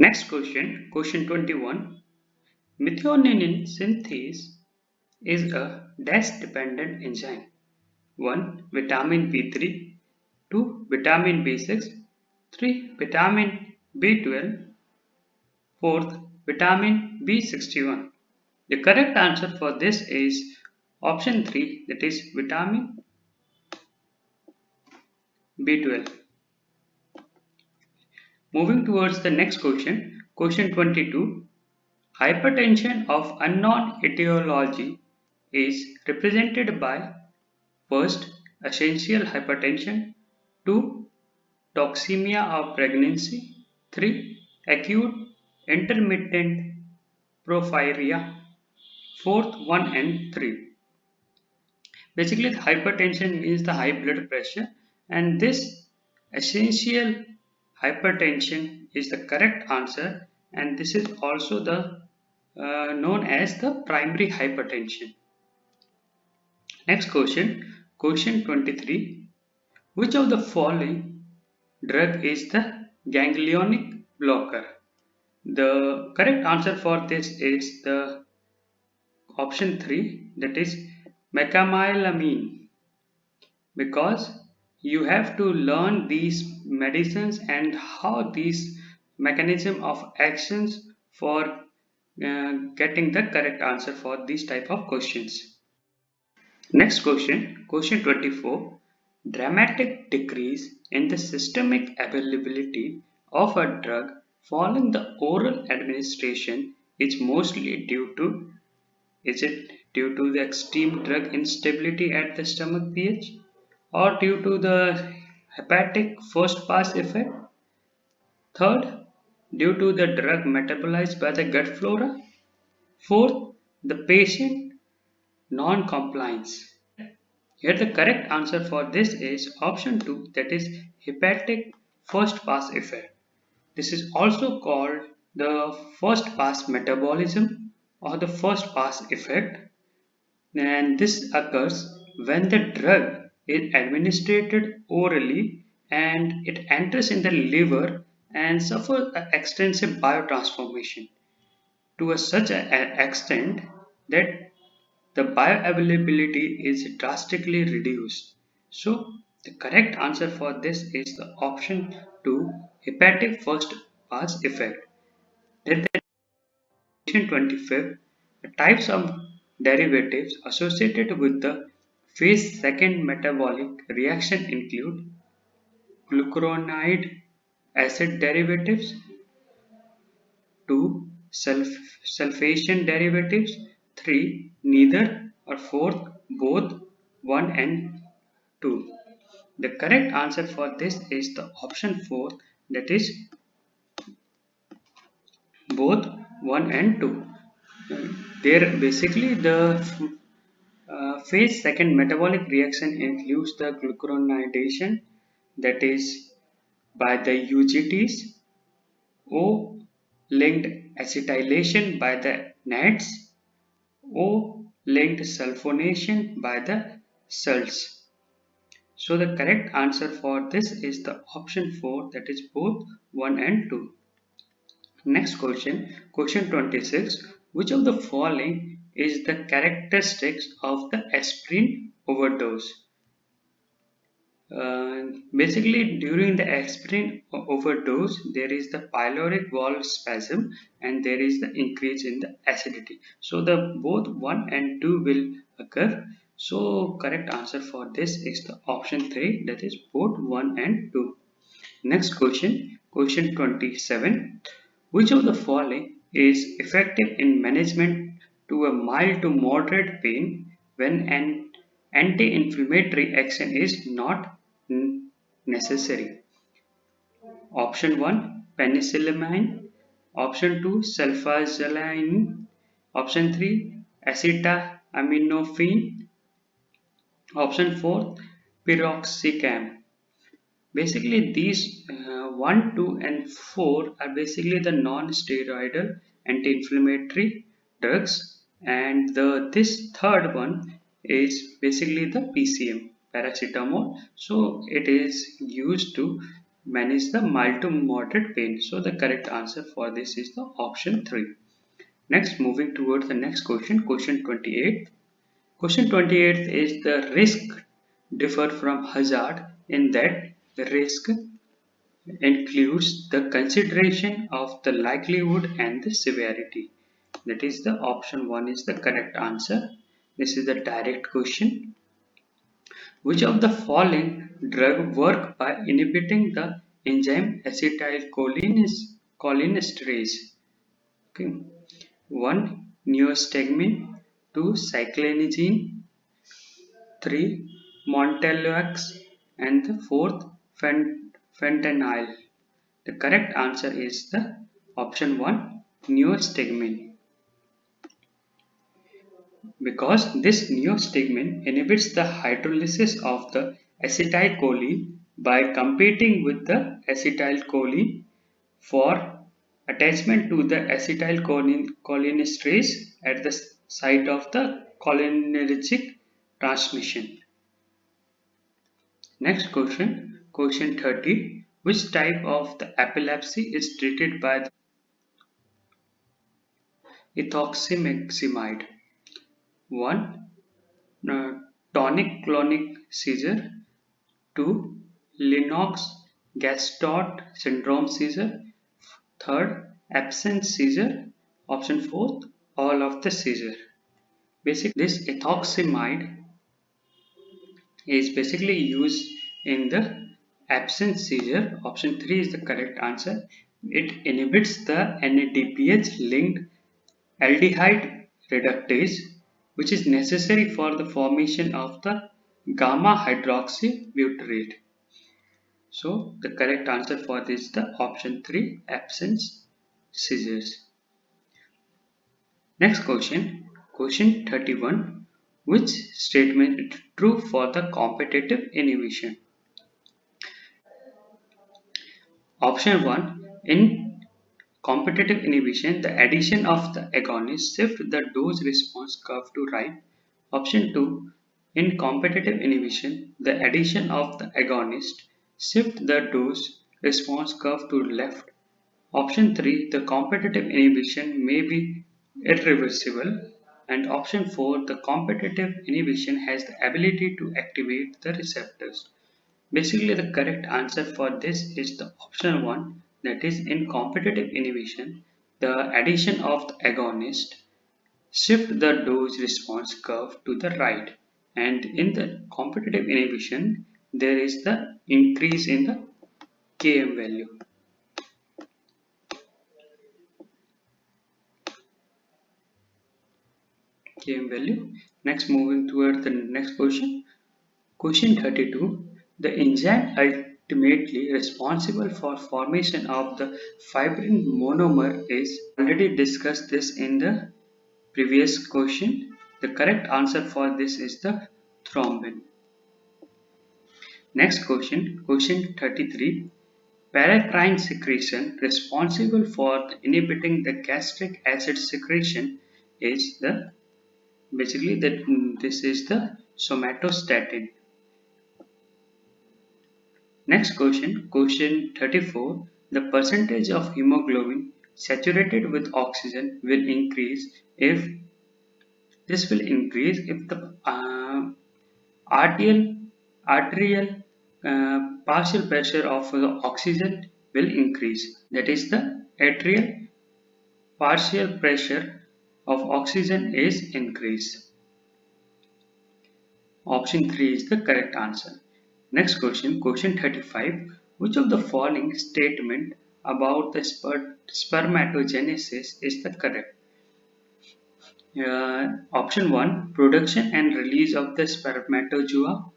Next question, question 21. Methionine synthase is a dash-dependent enzyme. 1. Vitamin B3, 2. Vitamin B6, 3. Vitamin B12, 4th. Vitamin B61. The correct answer for this is option 3, that is vitamin B12. Moving towards the next question, question 22. Hypertension of unknown etiology is represented by first, essential hypertension, 2. Toxemia of pregnancy, 3. Acute intermittent porphyria, 4th 1 and 3. Basically, the hypertension means the high blood pressure, and this essential hypertension is the correct answer, and this is also the known as the primary hypertension. Next question, question 23. Which of the following drug is the ganglionic blocker? The correct answer for this is the option 3, that is mecamylamine, because you have to learn these medicines and how these mechanism of actions for getting the correct answer for these type of questions. Next question, question 24. Dramatic decrease in the systemic availability of a drug following the oral administration is mostly due to, is it due to the extreme drug instability at the stomach pH, or due to the hepatic first pass effect? Third, due to the drug metabolized by the gut flora? Fourth, the patient non-compliance. Here the correct answer for this is option 2, that is hepatic first pass effect. This is also called the first pass metabolism or the first pass effect, and this occurs when the drug is administered orally and it enters in the liver and suffers an extensive biotransformation to such an extent that the bioavailability is drastically reduced. So the correct answer for this is the option 2, hepatic first pass effect. Then the question 25, the types of derivatives associated with the phase second metabolic reaction include glucuronide acid derivatives, 2. Sulfation derivatives, 3. Neither, or 4th both, 1 and 2. The correct answer for this is the option 4, that is both 1 and 2. There basically the phase second metabolic reaction includes the glucuronidation, that is by the UGTs, O-linked acetylation by the NADs, O-linked sulfonation by the salts. So the correct answer for this is the option 4, that is both 1 and 2. Next question, question 26. Which of the following is the characteristics of the aspirin overdose? Basically, during the aspirin overdose, there is the pyloric valve spasm and there is the increase in the acidity. So the both 1 and 2 will occur. So correct answer for this is the option 3, that is both 1 and 2. Next question, question 27. Which of the following is effective in management to a mild to moderate pain when an anti-inflammatory action is not necessary? Option 1, penicillamine. Option 2, sulfasalazine. Option 3, acetaminophen. Option 4, piroxicam. Basically, these 1, 2, and 4 are basically the non-steroidal anti-inflammatory drugs, and this third one is basically the PCM, paracetamol. So it is used to manage the mild to moderate pain. So the correct answer for this is the option 3. Next, moving towards the next question, question 28. Question 28 is the risk differ from hazard in that the risk includes the consideration of the likelihood and the severity. That is the option 1 is the correct answer. This is the direct question. Which of the following drug work by inhibiting the enzyme acetylcholinesterase? Okay. 1. Neostigmine, 2. Cyclinizine, 3. Montelux, and the 4th fentanyl. The correct answer is the option 1, neostigmine. Because this neostigmine inhibits the hydrolysis of the acetylcholine by competing with the acetylcholine for attachment to the acetylcholinesterase at the site of the cholinergic transmission. Next question, question 30. Which type of the epilepsy is treated by the ethoximeximide? 1. Tonic-clonic seizure, 2. Lennox-Gastaut syndrome seizure, 3rd. Absence seizure, option 4th. All of the seizure. Basically, this ethoximide is basically used in the absence seizure. Option 3 is the correct answer. It inhibits the NADPH linked aldehyde reductase, which is necessary for the formation of the gamma hydroxybutyrate. So the correct answer for this is the option 3, absence seizures. Next question, question 31. Which statement is true for the competitive inhibition? Option 1. In competitive inhibition, the addition of the agonist shifts the dose response curve to right. Option 2. In competitive inhibition, the addition of the agonist shifts the dose response curve to left. Option 3. The competitive inhibition may be irreversible. And option 4. The competitive inhibition has the ability to activate the receptors. Basically, the correct answer for this is the option 1, that is, in competitive inhibition, the addition of the agonist shift the dose response curve to the right, and in the competitive inhibition there is the increase in the Km value. Next, moving toward the next question. Question 32. The enzyme ultimately responsible for formation of the fibrin monomer is already discussed this in the previous question. The correct answer for this is the thrombin. Next question, question 33. Paracrine secretion responsible for inhibiting the gastric acid secretion is the this is the somatostatin. Next question, question 34. The percentage of hemoglobin saturated with oxygen will increase if the arterial partial pressure of the oxygen will increase. That is, the atrial partial pressure of oxygen is increased. Option 3 is the correct answer. Next question, question 35. Which of the following statement about the spermatogenesis is the correct? Option 1. Production and release of the spermatozoa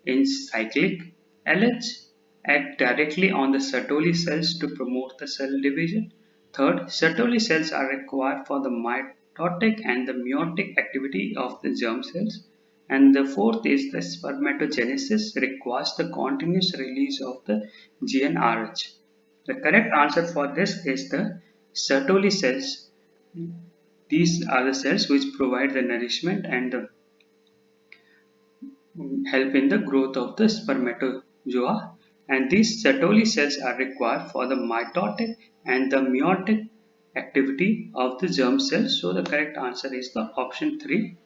in cyclic. LH act directly on the Sertoli cells to promote the cell division. Third, Sertoli cells are required for the mitotic and the meiotic activity of the germ cells. And the fourth is the spermatogenesis requires the continuous release of the GnRH. The correct answer for this is the Sertoli cells. These are the cells which provide the nourishment and help in the growth of the spermatozoa. and these Sertoli cells are required for the mitotic and the meiotic activity of the germ cell. So the correct answer is the option 3,